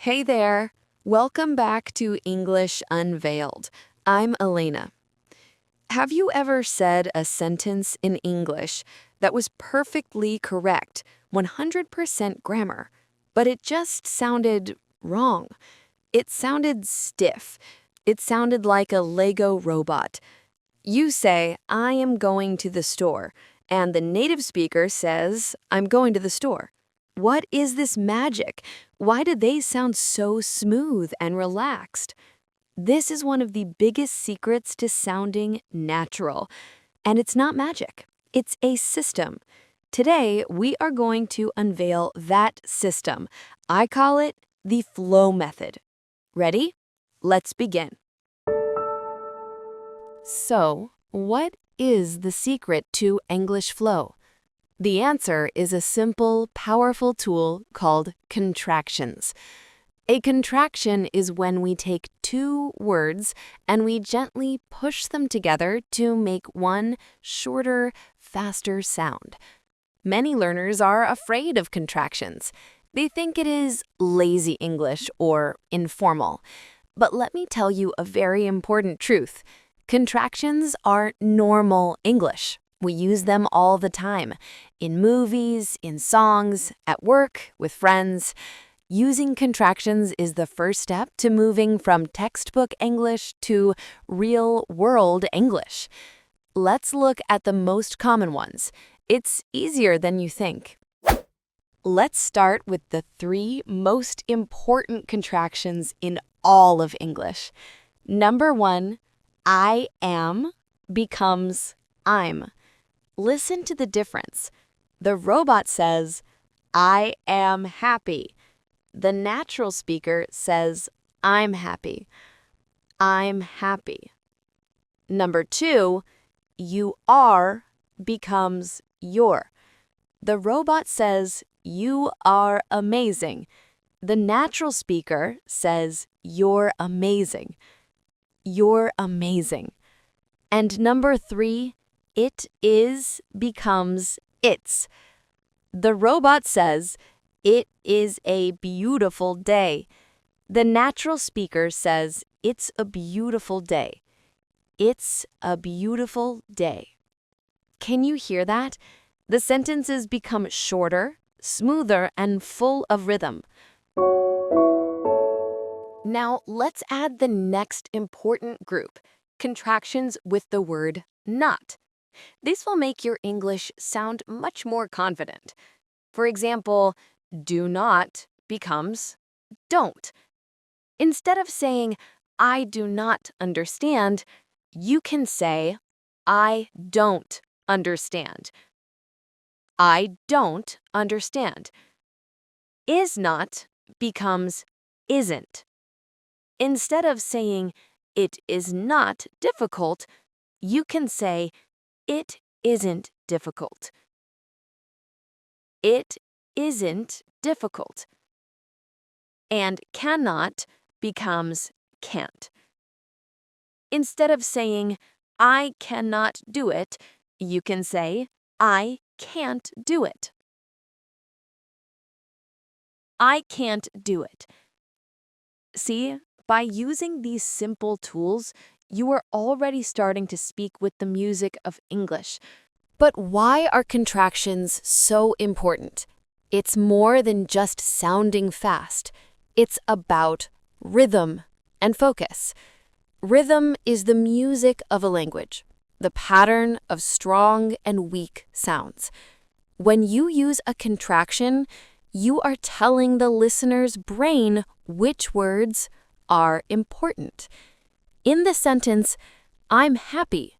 Hey there! Welcome back to English Unveiled. I'm Elena. Have you ever said a sentence in English that was perfectly correct, 100% grammar, but it just sounded wrong? It sounded stiff. It sounded like a Lego robot. You say, I am going to the store, and the native speaker says, I'm going to the store. What is this magic? Why do they sound so smooth and relaxed? This is one of the biggest secrets to sounding natural. And it's not magic, it's a system. Today, we are going to unveil that system. I call it the flow method. Ready? Let's begin. So, what is the secret to English flow? The answer is a simple, powerful tool called contractions. A contraction is when we take two words and we gently push them together to make one shorter, faster sound. Many learners are afraid of contractions. They think it is lazy English or informal. But let me tell you a very important truth. Contractions are normal English. We use them all the time, in movies, in songs, at work, with friends. Using contractions is the first step to moving from textbook English to real-world English. Let's look at the most common ones. It's easier than you think. Let's start with the three most important contractions in all of English. Number 1, I am becomes I'm. Listen to the difference. The robot says, I am happy. The natural speaker says, I'm happy. I'm happy. Number 2, you are becomes you're. The robot says, you are amazing. The natural speaker says, you're amazing. You're amazing. And number 3, it is becomes it's. The robot says, it is a beautiful day. The natural speaker says, it's a beautiful day. It's a beautiful day. Can you hear that? The sentences become shorter, smoother, and full of rhythm. Now, let's add the next important group, contractions with the word not. This will make your English sound much more confident. For example, do not becomes don't. Instead of saying, I do not understand, you can say, I don't understand. I don't understand. Is not becomes isn't. Instead of saying, it is not difficult, you can say, it isn't difficult. It isn't difficult. And cannot becomes can't. Instead of saying, I cannot do it, you can say, I can't do it. I can't do it. See, by using these simple tools, you are already starting to speak with the music of English. But why are contractions so important? It's more than just sounding fast. It's about rhythm and focus. Rhythm is the music of a language, the pattern of strong and weak sounds. When you use a contraction, you are telling the listener's brain which words are important. In the sentence, I'm happy,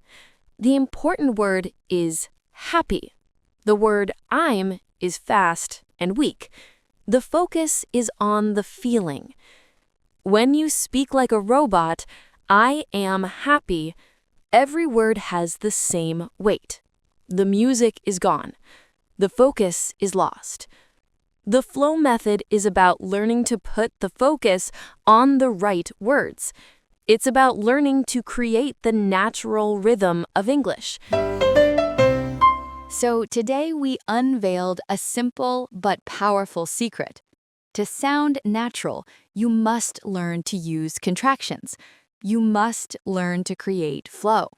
the important word is happy. The word I'm is fast and weak. The focus is on the feeling. When you speak like a robot, I am happy, every word has the same weight. The music is gone. The focus is lost. The flow method is about learning to put the focus on the right words. It's about learning to create the natural rhythm of English. So today we unveiled a simple but powerful secret. To sound natural, you must learn to use contractions. You must learn to create flow.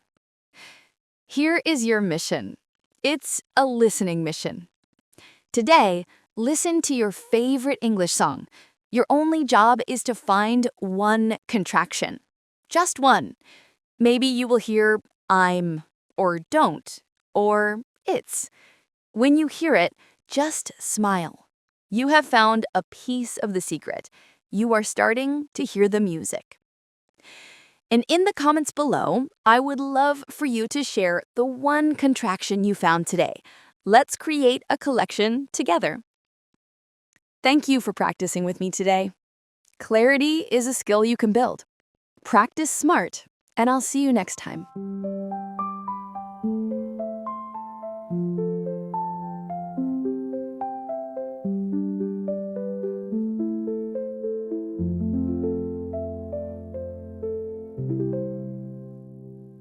Here is your mission. It's a listening mission. Today, listen to your favorite English song. Your only job is to find one contraction. Just one. Maybe you will hear I'm, or don't, or it's. When you hear it, just smile. You have found a piece of the secret. You are starting to hear the music. And in the comments below, I would love for you to share the one contraction you found today. Let's create a collection together. Thank you for practicing with me today. Clarity is a skill you can build. Practice smart, and I'll see you next time.